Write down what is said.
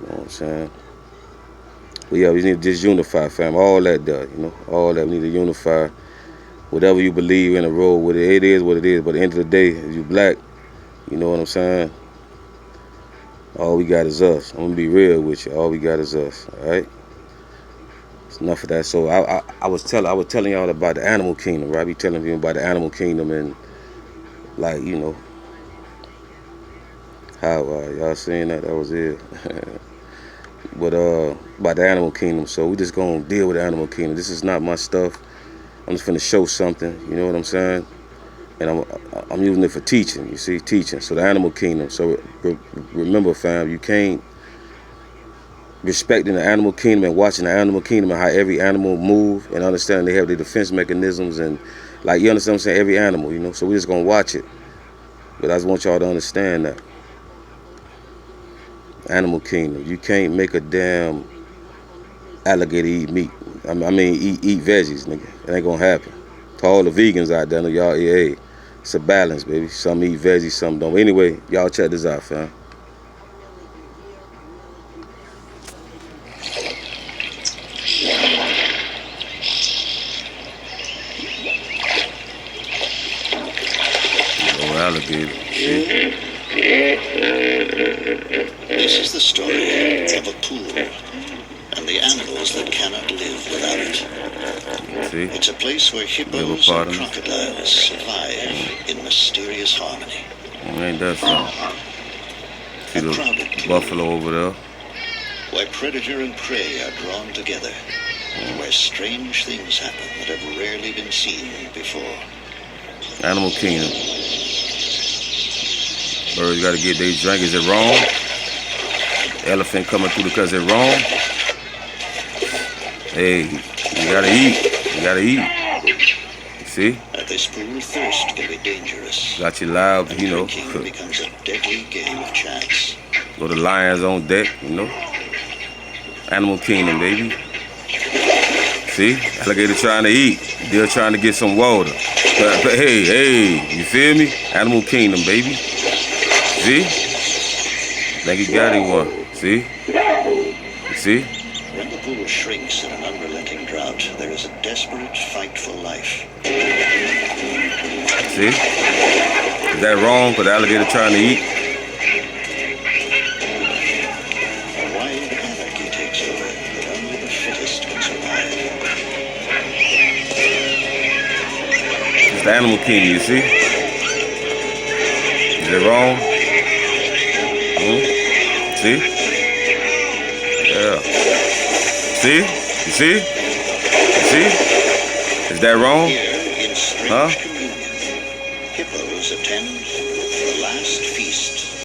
know what I'm saying? But yeah, we need to just unify, fam. All that does, all that we need to unify. Whatever you believe in the road, what it is, what it is. But at the end of the day, if you black, you know what I'm saying? All we got is us. I'm gonna be real with you. All we got is us. All right. It's enough of that. So I was telling y'all about the animal kingdom, right? I be telling you about the animal kingdom and like how y'all seen that? That was it. But about the animal kingdom. So we just gonna deal with the animal kingdom. This is not my stuff. I'm just finna show something. You know what I'm saying? And I'm using it for teaching. You see, teaching. So the animal kingdom. So remember, fam, you can't respecting the animal kingdom and watching the animal kingdom and how every animal move and understanding they have their defense mechanisms and like you understand what I'm saying, every animal. So we just gonna watch it. But I just want y'all to understand that. Animal kingdom. You can't make a damn alligator eat meat. I mean eat veggies, nigga. It ain't gonna happen. To all the vegans out there, y'all, hey, it's a balance, baby. Some eat veggies, some don't. But anyway, y'all check this out, fam. Alligator. See? This is the story of a pool and the animals that cannot live without it. See? It's a place where hippos and crocodiles survive in mysterious harmony. Ain't that something? See the buffalo over there? Where predator and prey are drawn together. Where strange things happen that have rarely been seen before. Animal kingdom. Birds gotta get their drink. Is it wrong? Elephant coming through because it's wrong? Hey, you gotta eat. You gotta eat. See? At this pool, thirst can be dangerous. Got you loud, Drinking becomes a deadly game of chance. Go to lions on deck, Animal kingdom, baby. See? Alligator trying to eat. Deer trying to get some water. But hey, you feel me? Animal kingdom, baby. See? Think he got him one. See? See? When the pool shrinks in an unrelenting drought, there is a desperate fight for life. See? Is that wrong for the alligator trying to eat? A wild anarchy takes over, but only the fittest can survive. It's the animal kingdom, you see? Is it wrong? See? Yeah. See? You see? You see? Is that wrong? Here in strange communion, hippos attend the last feast.